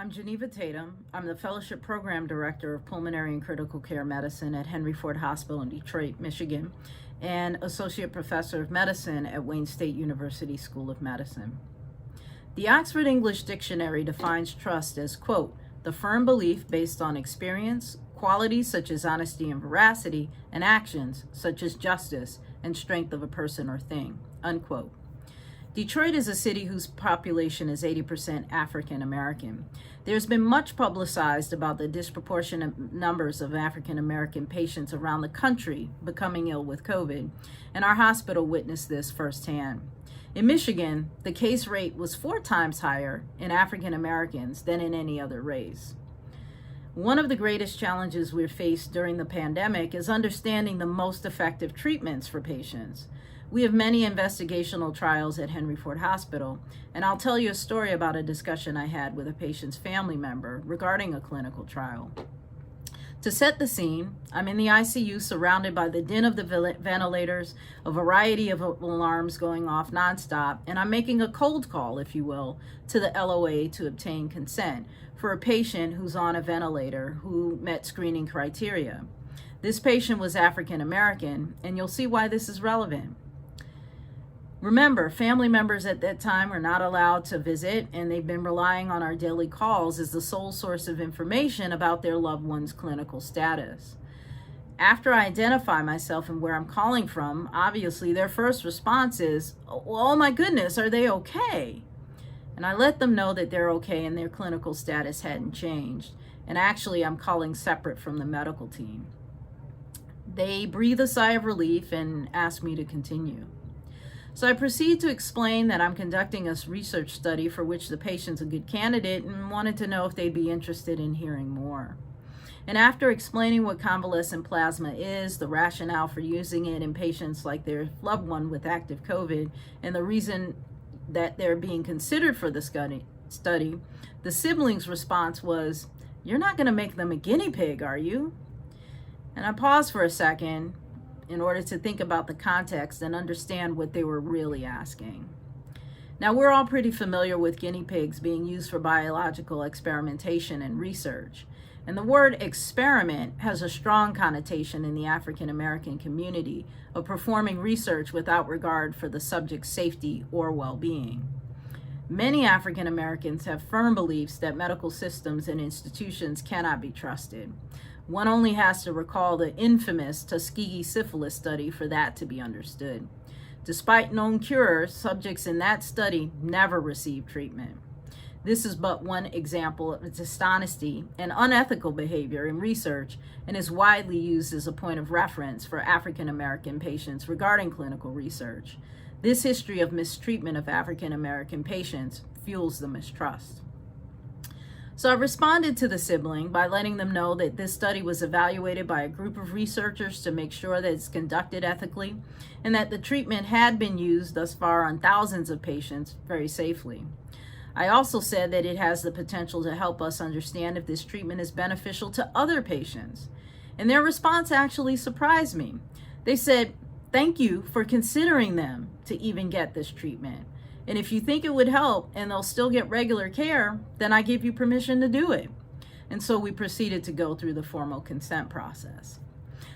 I'm Geneva Tatem. I'm the Fellowship Program Director of Pulmonary and Critical Care Medicine at Henry Ford Hospital in Detroit, Michigan, and Associate Professor of Medicine at Wayne State University School of Medicine. The Oxford English Dictionary defines trust as, quote, the firm belief based on experience, qualities such as honesty and veracity, and actions such as justice and strength of a person or thing, unquote. Detroit is a city whose population is 80% African American. There's been much publicized about the disproportionate numbers of African American patients around the country becoming ill with COVID, and our hospital witnessed this firsthand. In Michigan, the case rate was 4 times higher in African Americans than in any other race. One of the greatest challenges we've faced during the pandemic is understanding the most effective treatments for patients. We have many investigational trials at Henry Ford Hospital, and I'll tell you a story about a discussion I had with a patient's family member regarding a clinical trial. To set the scene, I'm in the ICU surrounded by the din of the ventilators, a variety of alarms going off nonstop, and I'm making a cold call, if you will, to the LOA to obtain consent for a patient who's on a ventilator who met screening criteria. This patient was African American, and you'll see why this is relevant. Remember, family members at that time are not allowed to visit, and they've been relying on our daily calls as the sole source of information about their loved one's clinical status. After I identify myself and where I'm calling from, obviously their first response is, oh my goodness, are they okay? And I let them know that they're okay and their clinical status hadn't changed. And actually, I'm calling separate from the medical team. They breathe a sigh of relief and ask me to continue. So I proceed to explain that I'm conducting a research study for which the patient's a good candidate and wanted to know if they'd be interested in hearing more. And after explaining what convalescent plasma is, the rationale for using it in patients like their loved one with active COVID, and the reason that they're being considered for the study, the siblings' response was, "You're not going to make them a guinea pig, are you?" And I paused for a second in order to think about the context and understand what they were really asking. Now, we're all pretty familiar with guinea pigs being used for biological experimentation and research. And the word experiment has a strong connotation in the African American community of performing research without regard for the subject's safety or well-being. Many African Americans have firm beliefs that medical systems and institutions cannot be trusted. One only has to recall the infamous Tuskegee syphilis study for that to be understood. Despite known cures, subjects in that study never received treatment. This is but one example of dishonesty and unethical behavior in research, and is widely used as a point of reference for African American patients regarding clinical research. This history of mistreatment of African American patients fuels the mistrust. So I responded to the sibling by letting them know that this study was evaluated by a group of researchers to make sure that it's conducted ethically, and that the treatment had been used thus far on thousands of patients very safely. I also said that it has the potential to help us understand if this treatment is beneficial to other patients. And their response actually surprised me. They said, "Thank you for considering them to even get this treatment. And if you think it would help and they'll still get regular care, then I give you permission to do it." And so we proceeded to go through the formal consent process.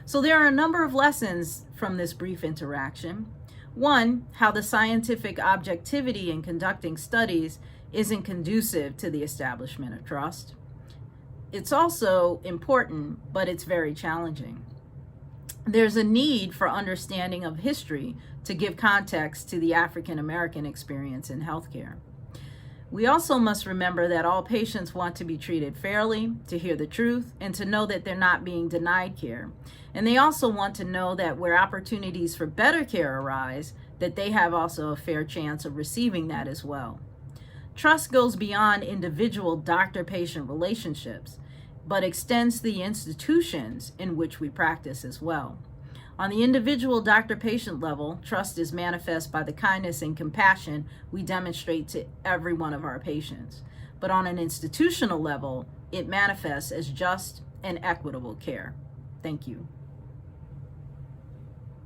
So there are a number of lessons from this brief interaction. One, how the scientific objectivity in conducting studies isn't conducive to the establishment of trust. It's also important, but it's very challenging. There's a need for understanding of history to give context to the African American experience in healthcare. We also must remember that all patients want to be treated fairly, to hear the truth, and to know that they're not being denied care. And they also want to know that where opportunities for better care arise, that they have also a fair chance of receiving that as well. Trust goes beyond individual doctor-patient relationships, but extends to the institutions in which we practice as well. On the individual doctor-patient level, trust is manifest by the kindness and compassion we demonstrate to every one of our patients. But on an institutional level, it manifests as just and equitable care. Thank you.